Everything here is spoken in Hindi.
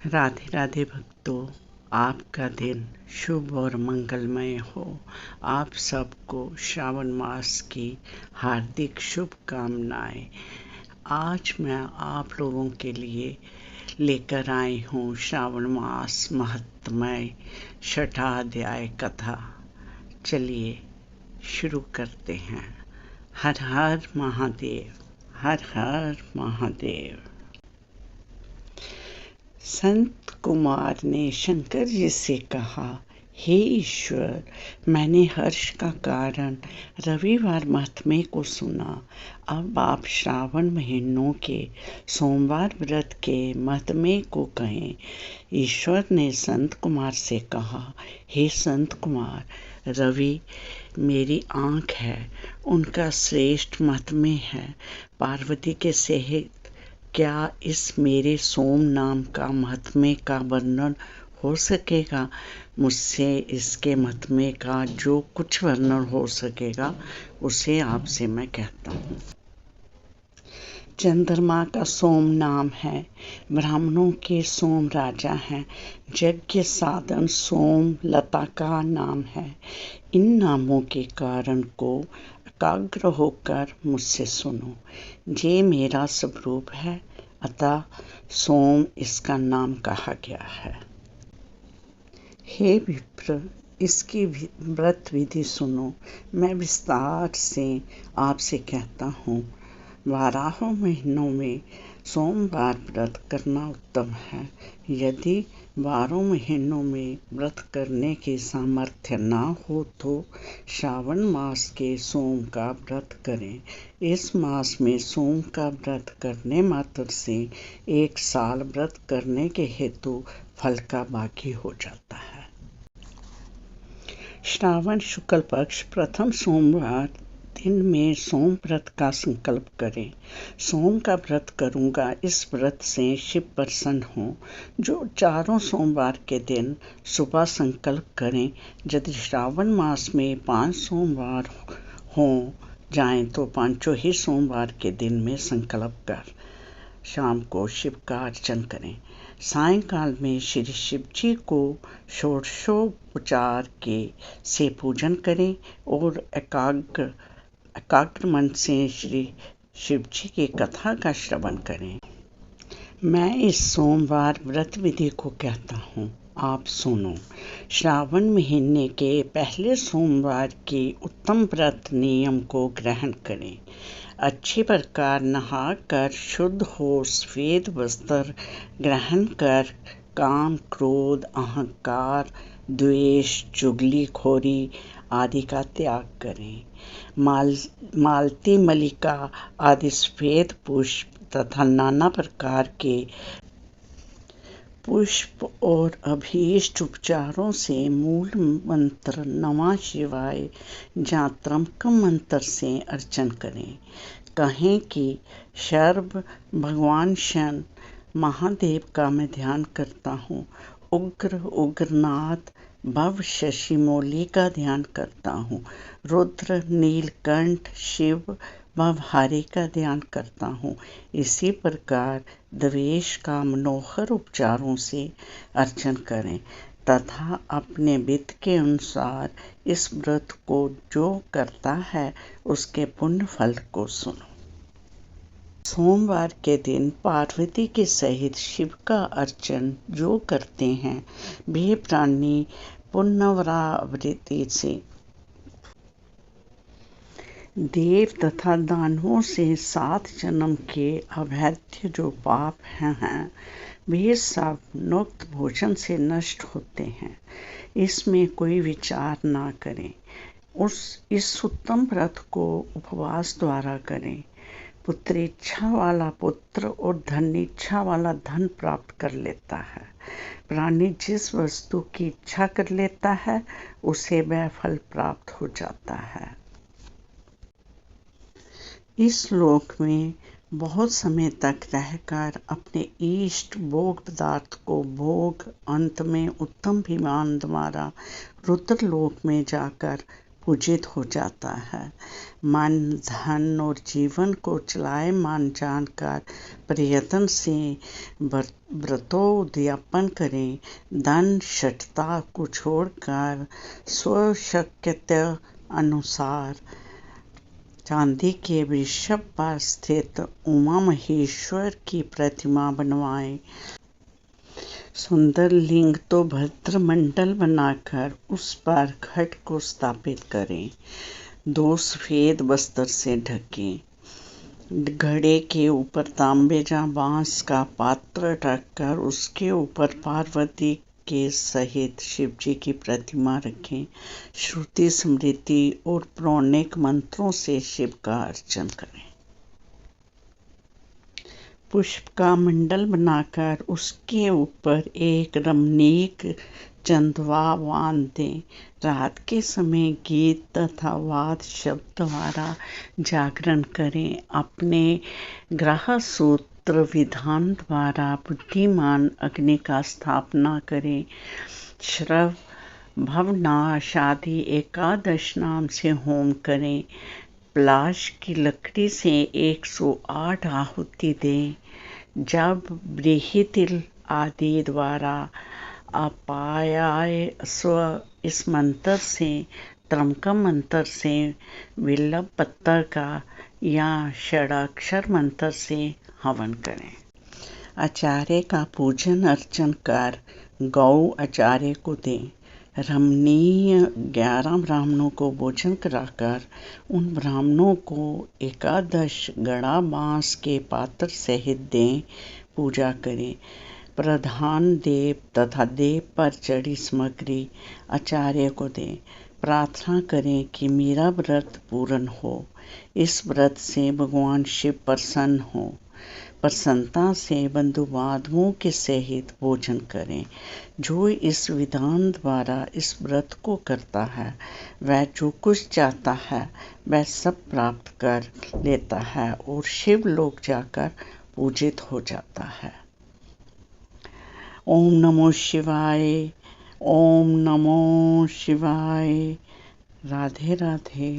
राधे राधे भक्तों, आपका दिन शुभ और मंगलमय हो। आप सबको श्रावण मास की हार्दिक शुभकामनाएं। आज मैं आप लोगों के लिए लेकर आई हूँ श्रावण मास महत्मय छठा अध्याय कथा। चलिए शुरू करते हैं। हर हर महादेव, हर हर महादेव। संत कुमार ने शंकर जी से कहा, हे ईश्वर, मैंने हर्ष का कारण रविवार महात्म्य को सुना। अब आप श्रावण महीनों के सोमवार व्रत के महात्म्य को कहें। ईश्वर ने संत कुमार से कहा, हे संत कुमार, रवि मेरी आँख है, उनका श्रेष्ठ महात्म्य है। पार्वती के सहित क्या इस मेरे सोम नाम का महात्म्य का वर्णन हो सकेगा? मुझसे इसके महात्म्य का जो कुछ वर्णन हो सकेगा उसे आपसे मैं कहता हूँ। चंद्रमा का सोम नाम है, ब्राह्मणों के सोम राजा हैं। यज्ञ साधन सोम लता का नाम है। इन नामों के कारण को एकाग्र होकर मुझसे सुनो। ये मेरा स्वरूप है, अतः सोम इसका नाम कहा गया है। हे विप्र, इसकी व्रत विधि सुनो। मैं विस्तार से आपसे कहता हूँ। 12 महीनों में सोमवार व्रत करना उत्तम है। यदि 12 महीनों में व्रत करने की सामर्थ्य न हो तो श्रावण मास के सोम का व्रत करें। इस मास में सोम का व्रत करने मात्र से 1 साल व्रत करने के हेतु फल का भागी हो जाता है। श्रावण शुक्ल पक्ष प्रथम सोमवार दिन में सोम व्रत का संकल्प करें। सोम का व्रत करूंगा, इस व्रत से शिव प्रसन्न हो। जो चारों सोमवार के दिन सुबह संकल्प करें। यदि श्रावण मास में 5 सोमवार हो जाएं तो पांचों ही सोमवार के दिन में संकल्प कर शाम को शिव का अर्चन करें। सायंकाल में श्री शिव जी को षोडशोपचार से पूजन करें और एकाग्र मन से श्री शिव जी की कथा का श्रवण करें। मैं इस सोमवार व्रत विधि को कहता हूँ, आप सुनो। श्रावण महीने के पहले सोमवार के उत्तम व्रत नियम को ग्रहण करें। अच्छी प्रकार नहाकर शुद्ध हो श्वेत वस्त्र ग्रहण कर काम, क्रोध, अहंकार, द्वेष, चुगलीखोरी आदि का त्याग करें। मालती, मलिका आदि श्वेत पुष्प तथा नाना प्रकार के पुष्प और अभीष्ट उपचारों से मूल मंत्र नमः शिवाय या त्रंबकम मंत्र से अर्चन करें। कहें कि सर्व भगवान शन महादेव का मैं ध्यान करता हूँ। उग्रनाथ भव शशि मौली का ध्यान करता हूँ। रुद्र, नीलकंठ, शिव भवहारी का ध्यान करता हूँ। इसी प्रकार द्वेष का मनोहर उपचारों से अर्चन करें तथा अपने वित्त के अनुसार इस व्रत को जो करता है उसके पुण्य फल को सुनो। सोमवार के दिन पार्वती के सहित शिव का अर्चन जो करते हैं वे प्राणी पुनरावृत्ति से देव तथा दानवों से 7 जन्म के अवैध जो पाप हैं वे सब नुक्त भोजन से नष्ट होते हैं। इसमें कोई विचार ना करें। इस उत्तम व्रत को उपवास द्वारा करें। पुत्रेच्छा वाला पुत्र और धन इच्छा वाला धन प्राप्त कर लेता है। प्राणी जिस वस्तु की इच्छा कर लेता है उसे वह फल प्राप्त हो जाता है। इस लोक में बहुत समय तक रहकर अपने इष्ट भोग पदार्थ को भोग अंत में उत्तम विमान द्वारा रुद्र लोक में जाकर पूजित हो जाता है। मन, धन और जीवन को चलायमान जानकर प्रयत्न से व्रतोद्यापन करें। धन शठता को छोड़कर स्वशक्यता अनुसार चांदी के वृषभ पर स्थित उमा महेश्वर की प्रतिमा बनवाएं। सुंदर लिंग तो भद्र मंडल बनाकर उस पर घट को स्थापित करें। 2 सफेद वस्त्र से ढकें। घड़े के ऊपर तांबे या बांस का पात्र रखकर उसके ऊपर पार्वती के सहित शिव जी की प्रतिमा रखें। श्रुति, स्मृति और पौराणिक मंत्रों से शिव का अर्चन करें। पुष्प का मंडल बनाकर उसके ऊपर एक रमणीक चंदवा बांध दें। रात के समय गीत तथा वाद शब्द द्वारा जागरण करें। अपने ग्रह सूत्र विधान द्वारा बुद्धिमान अग्नि का स्थापना करें। श्रव, भवनाश आदि एकादश नाम से होम करें। पलाश की लकड़ी से 108 आहुति दें। जब बृहतिल आदि द्वारा अपायाय स्व इस मंत्र से त्रमकम मंत्र से विल्लभ पत्तर का या षडाक्षर मंत्र से हवन करें। आचार्य का पूजन अर्चन कर गौ आचार्य को दें। रमणीय 11 ब्राह्मणों को भोजन कराकर उन ब्राह्मणों को 11 गड़ा बांस के पात्र सहित दें। पूजा करें। प्रधान देव तथा देव पर चढ़ी सामग्री आचार्य को दें। प्रार्थना करें कि मेरा व्रत पूर्ण हो। इस व्रत से भगवान शिव प्रसन्न हो। प्रसन्नता से बंधु बांधवों के सहित भोजन करें। जो इस विधान द्वारा इस व्रत को करता है वह जो कुछ चाहता है वह सब प्राप्त कर लेता है और शिव लोक जाकर पूजित हो जाता है। ओम नमो शिवाय। ओम नमो शिवाय। राधे राधे।